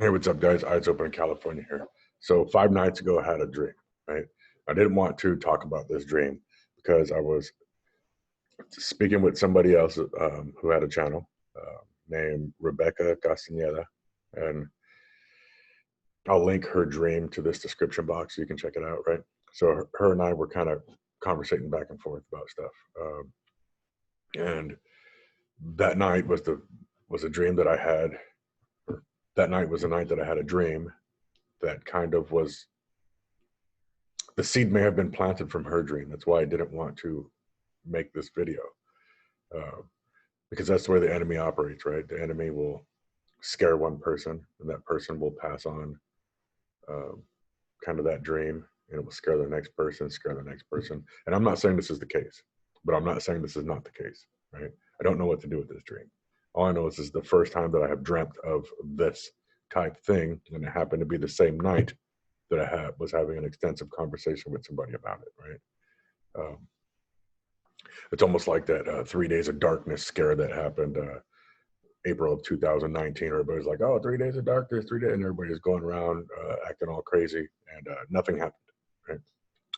Hey, what's up, guys? Eyes Open in California here. So 5 nights ago, I had a dream, right? I didn't want to talk about this dream because I was speaking with somebody else who had a channel named Rebecca Castaneda, and I'll link her dream to this description box so you can check it out, right? So her and I were kind of conversating back and forth about stuff, and that night was a dream that I had. That night was the night that I had a dream that kind of was the seed may have been planted from her dream. That's why I didn't want to make this video, uh, because that's where the enemy operates, right? The enemy will scare one person, and that person will pass on uh, kind of that dream, and it will scare the next person, scare the next person. And I'm not saying this is the case, but I'm not saying this is not the case, right? I don't know what to do with this dream. All I know is this is the first time that I have dreamt of this type thing, and it happened to be the same night that I was having an extensive conversation with somebody about it, right? It's almost like that 3 Days of Darkness scare that happened April of 2019. Everybody's like, oh, 3 Days of Darkness, 3 days, and everybody's going around acting all crazy, and nothing happened, right?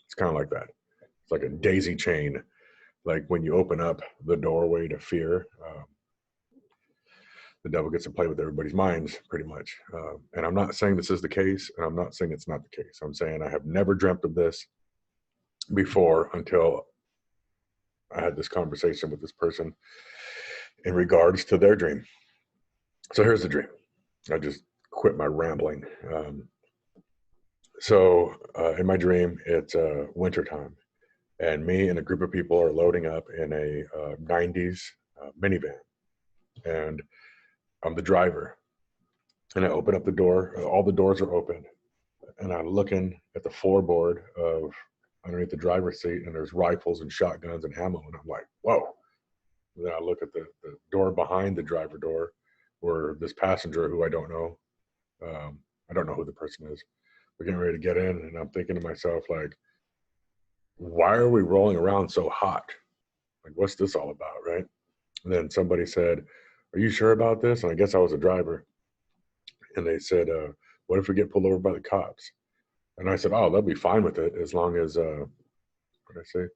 It's kind of like that. It's like a daisy chain. Like when you open up the doorway to fear, the devil gets to play with everybody's minds pretty much. And I'm not saying this is the case, and I'm not saying it's not the case. I'm saying I have never dreamt of this before until I had this conversation with this person in regards to their dream. So here's the dream. I just quit my rambling. So in my dream, it's wintertime, and me and a group of people are loading up in a 90s minivan, and I'm the driver. And I open up the door. All the doors are open, and I'm looking at the floorboard of underneath the driver's seat, and there's rifles and shotguns and ammo, and I'm like, whoa. And then I look at the door behind the driver door, where this passenger who I don't know who the person is. We're getting ready to get in, and I'm thinking to myself, like, why are we rolling around so hot? Like, what's this all about, right? And then somebody said, are you sure about this? And I guess I was a driver. And they said, what if we get pulled over by the cops? And I said, oh, they'll be fine with it as long as, what did I say?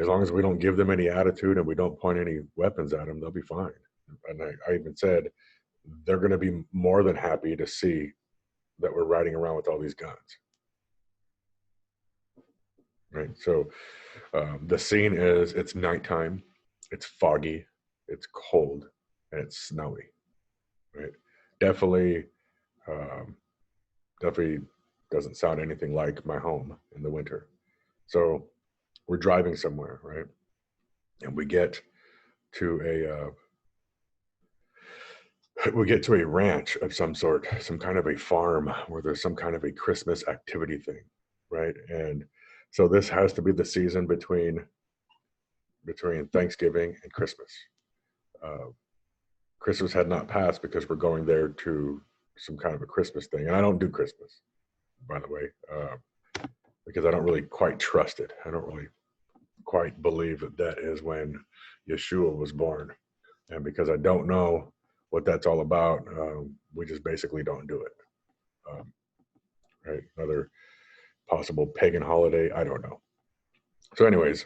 As long as we don't give them any attitude and we don't point any weapons at them, they'll be fine. And I even said, they're going to be more than happy to see that we're riding around with all these guns. Right. So the scene is, it's nighttime, it's foggy, it's cold, and it's snowy. Right. Definitely, definitely doesn't sound anything like my home in the winter. So we're driving somewhere, right? And we get to a ranch of some sort, some kind of a farm where there's some kind of a Christmas activity thing, right? And so this has to be the season between Thanksgiving and Christmas. Christmas had not passed because we're going there to some kind of a Christmas thing. And I don't do Christmas, by the way, because I don't really quite trust it. I don't really quite believe that is when Yeshua was born. And because I don't know what that's all about, we just basically don't do it. Right? Another possible pagan holiday, I don't know. So anyways,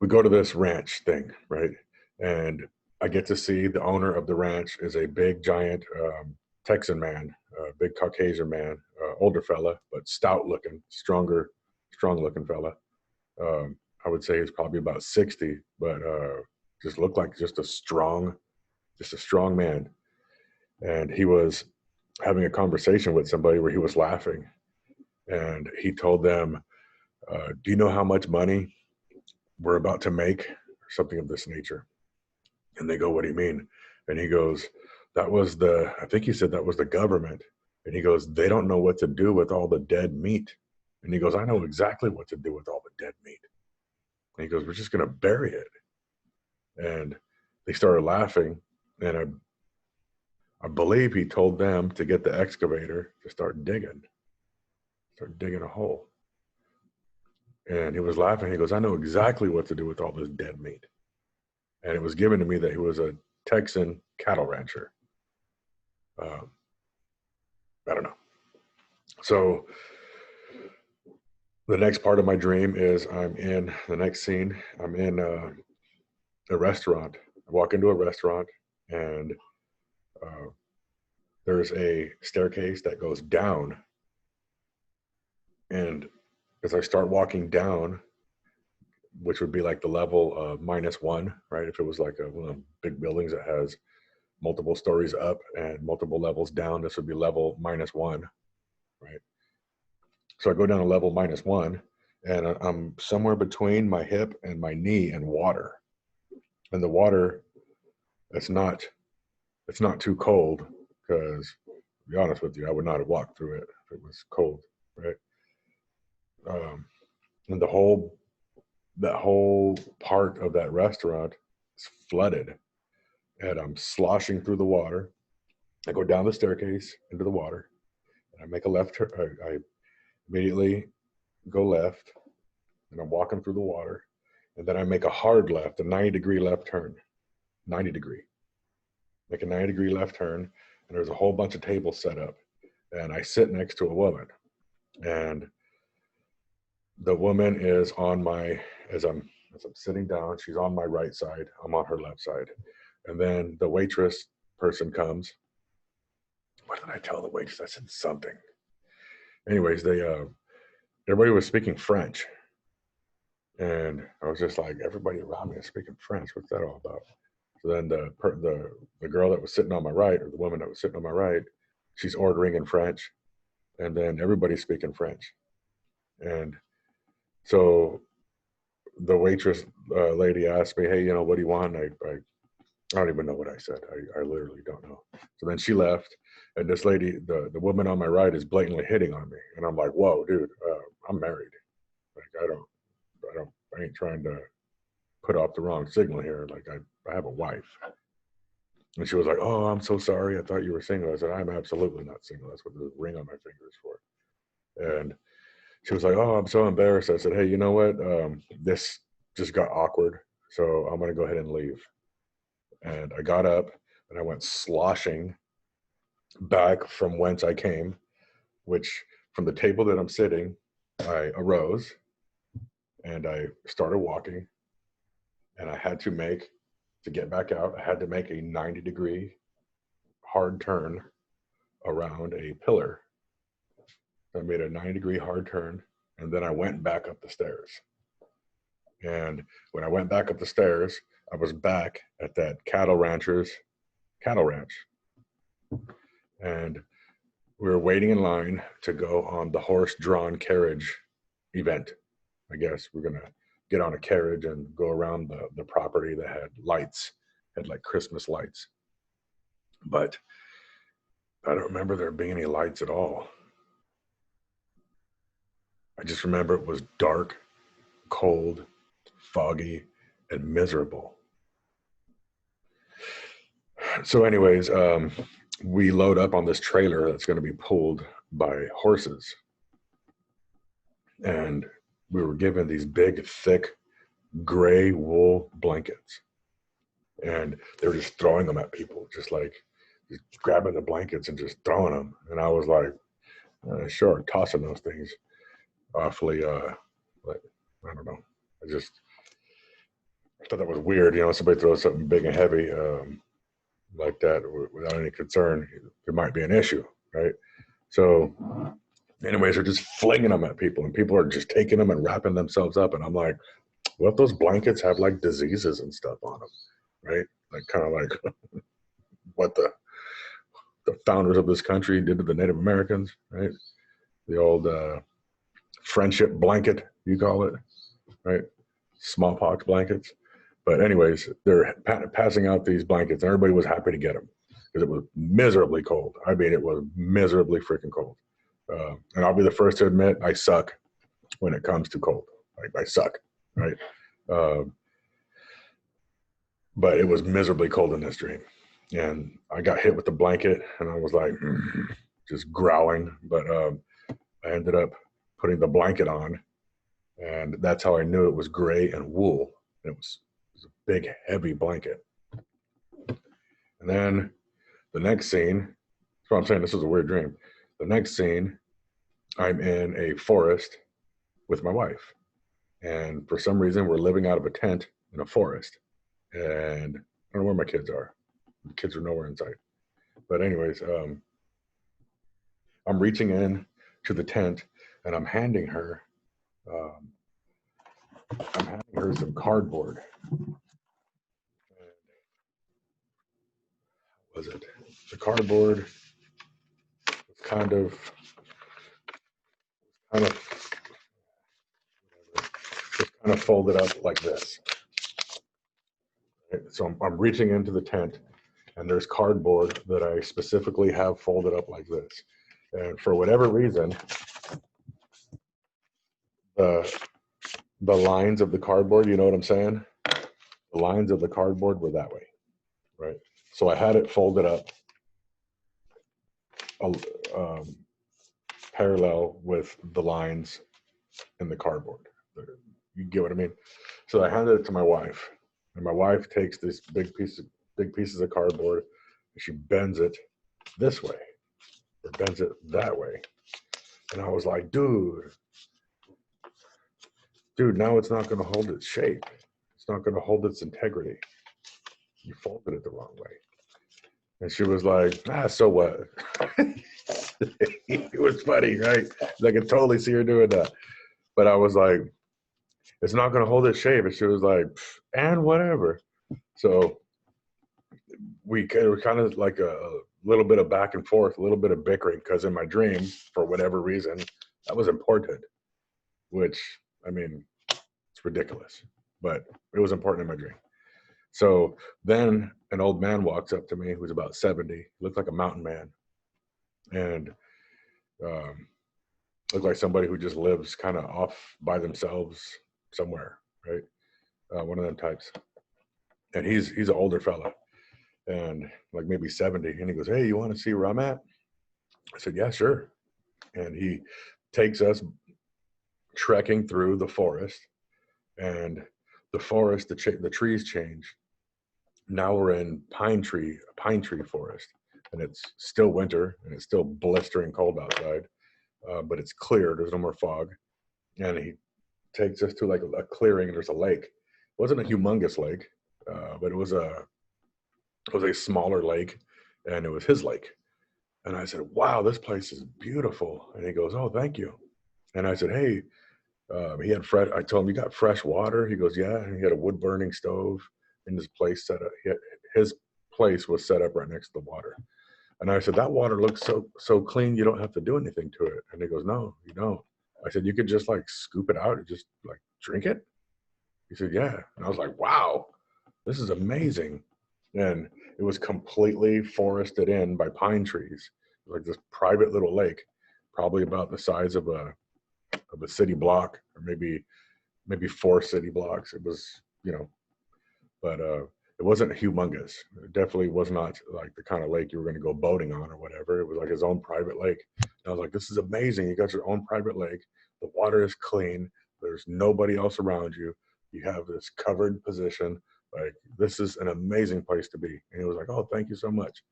we go to this ranch thing, right? And I get to see the owner of the ranch is a big, giant Texan man, big Caucasian man, older fella, but stout looking, strong looking fella. I would say he's probably about 60, but just looked like just a strong man. And he was having a conversation with somebody where he was laughing, and he told them, do you know how much money we're about to make, or something of this nature? And they go, what do you mean? And he goes, I think he said that was the government. And he goes, they don't know what to do with all the dead meat. And he goes, I know exactly what to do with all the dead meat. And he goes, we're just going to bury it. And they started laughing. And I believe he told them to get the excavator to start digging a hole. And he was laughing. He goes, I know exactly what to do with all this dead meat. And it was given to me that he was a Texan cattle rancher. I don't know. So the next part of my dream is I'm in the next scene. I'm in a restaurant. I walk into a restaurant, and there's a staircase that goes down. And as I start walking down, which would be like the level of -1, right? If it was like one of the big buildings that has multiple stories up and multiple levels down, this would be level -1, right? So I go down to level -1, and I'm somewhere between my hip and my knee in water. And the water, it's not too cold, because to be honest with you, I would not have walked through it if it was cold, right? And that whole part of that restaurant is flooded, and I'm sloshing through the water. I go down the staircase into the water, and I make a left turn. I immediately go left, and I'm walking through the water, and then I make a hard left, a 90-degree left turn, 90 degree. Make a 90-degree left turn, and there's a whole bunch of tables set up, and I sit next to a woman, and the woman is on my, as I'm sitting down, she's on my right side, I'm on her left side. And then the waitress person comes. What did I tell the waitress? I said something. Anyways, everybody was speaking French. And I was just like, everybody around me is speaking French. What's that all about? So then the girl that was sitting on my right, or the woman that was sitting on my right, she's ordering in French. And then everybody's speaking French. And so the waitress lady asked me, hey, what do you want? I don't even know what I said. I literally don't know. So then she left, and this lady, the woman on my right, is blatantly hitting on me. And I'm like, whoa, dude, I'm married. Like, I ain't trying to put off the wrong signal here. Like, I have a wife. And she was like, oh, I'm so sorry. I thought you were single. I said, I'm absolutely not single. That's what the ring on my finger is for. And she was like, oh, I'm so embarrassed. I said, hey, you know what? This just got awkward, so I'm going to go ahead and leave. And I got up, and I went sloshing back from whence I came, which from the table that I'm sitting, I arose, and I started walking, and I had to get back out, I had to make a 90-degree hard turn around a pillar. I made a 90-degree hard turn, and then I went back up the stairs. And when I went back up the stairs, I was back at that cattle ranch. And we were waiting in line to go on the horse-drawn carriage event. I guess we're going to get on a carriage and go around the property that had lights, had like Christmas lights. But I don't remember there being any lights at all. I just remember it was dark, cold, foggy, and miserable. So anyways, we load up on this trailer that's going to be pulled by horses. And we were given these big, thick, gray wool blankets. And they were just throwing them at people, just grabbing the blankets and just throwing them. And I was like, sure, tossing those things awfully, like, I don't know. I thought that was weird. Somebody throws something big and heavy like that without any concern, there might be an issue, right? So anyways, they're just flinging them at people, and people are just taking them and wrapping themselves up. And I'm like, what if those blankets have like diseases and stuff on them, right? Like kind of like what the founders of this country did to the Native Americans, right? The old friendship blanket, you call it, right? Smallpox blankets. But anyways, they're passing out these blankets, and everybody was happy to get them because it was miserably cold. I mean, it was miserably freaking cold. And I'll be the first to admit, I suck when it comes to cold. I suck, right? But it was miserably cold in this dream. And I got hit with the blanket, and I was like, just growling. But I ended up putting the blanket on, and that's how I knew it was gray and wool. It was a big, heavy blanket. And then the next scene, that's what I'm saying, this was a weird dream. The next scene, I'm in a forest with my wife. And for some reason, we're living out of a tent in a forest. And I don't know where my kids are. The kids are nowhere in sight. But anyways, I'm reaching in to the tent and I'm handing her some cardboard. Was it? The cardboard was kind of just kind of folded up like this. So I'm reaching into the tent, and there's cardboard that I specifically have folded up like this. And for whatever reason, the lines of the cardboard, you know what I'm saying? The lines of the cardboard were that way, right? So I had it folded up um, parallel with the lines in the cardboard. You get what I mean? So I handed it to my wife, and my wife takes this big pieces of cardboard, and she bends it this way or bends it that way. And I was like, dude, now it's not going to hold its shape. It's not going to hold its integrity. You folded it the wrong way. And she was like, so what? It was funny, right? I could totally see her doing that. But I was like, it's not going to hold its shape. And she was like, and whatever. So we were kind of like a little bit of back and forth, a little bit of bickering, because in my dream, for whatever reason, that was important, which, I mean, it's ridiculous, but it was important in my dream. So then an old man walks up to me who's about 70. He looked like a mountain man, and looked like somebody who just lives kind of off by themselves somewhere, right? One of them types. And he's an older fella, and like maybe 70. And he goes, hey, you want to see where I'm at? I said, yeah, sure. And he takes us trekking through the forest, and the forest, the trees change. Now we're in pine tree forest, and it's still winter and it's still blistering cold outside, but it's clear. There's no more fog. And he takes us to like a clearing. There's a lake. It wasn't a humongous lake, but it was a smaller lake, and it was his lake. And I said, wow, this place is beautiful. And he goes, oh, thank you. And I said, hey, he had fresh. I told him, you got fresh water? He goes, yeah. And he had a wood burning stove in his place set up. His place was set up right next to the water. And I said, that water looks so clean, you don't have to do anything to it. And he goes, no, you don't. I said, you could just like scoop it out and just like drink it? He said, yeah. And I was like, wow, this is amazing. And it was completely forested in by pine trees. Like this private little lake, probably about the size of a city block, or maybe 4 city blocks. It was, but it wasn't humongous. It definitely was not like the kind of lake you were going to go boating on or whatever. It was like his own private lake. And I was like, this is amazing. You got your own private lake. The water is clean. There's nobody else around you. You have this covered position. Like, this is an amazing place to be. And he was like, oh, thank you so much.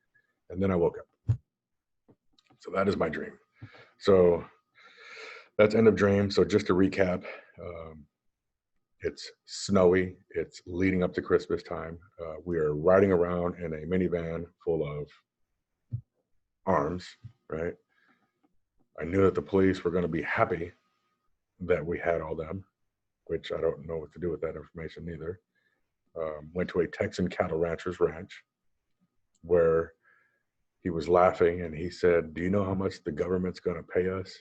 And then I woke up. So that is my dream. So that's end of dream. So just to recap, it's snowy. It's leading up to Christmas time. We are riding around in a minivan full of arms, right? I knew that the police were going to be happy that we had all them, which I don't know what to do with that information either. Went to a Texan cattle rancher's ranch where he was laughing, and he said, do you know how much the government's going to pay us?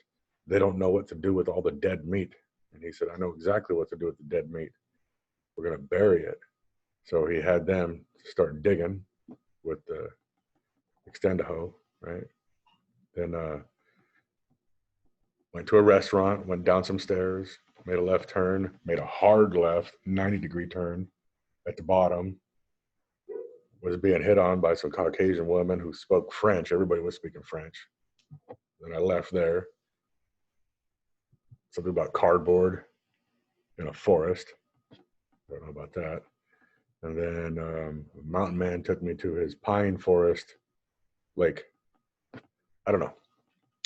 They don't know what to do with all the dead meat. And he said, I know exactly what to do with the dead meat. We're going to bury it. So he had them start digging with the extend-a-hoe, right? Then went to a restaurant, went down some stairs, made a left turn, made a hard left, 90-degree turn. At the bottom, was being hit on by some Caucasian woman who spoke French. Everybody was speaking French. Then I left there. Something about cardboard in a forest. Don't know about that. And then Mountain Man took me to his pine forest lake. I don't know.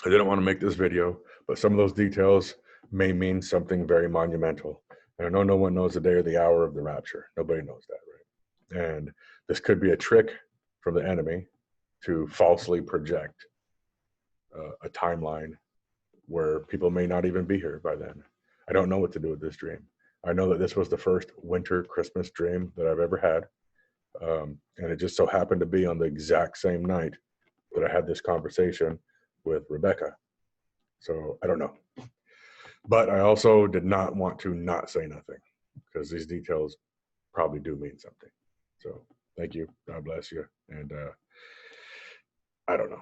I didn't want to make this video, but some of those details may mean something very monumental. And I know no one knows the day or the hour of the rapture. Nobody knows that, right? And this could be a trick from the enemy to falsely project a timeline where people may not even be here by then. I don't know what to do with this dream. I know that this was the first winter Christmas dream that I've ever had. And it just so happened to be on the exact same night that I had this conversation with Rebecca. So I don't know. But I also did not want to not say nothing because these details probably do mean something. So thank you. God bless you. And I don't know.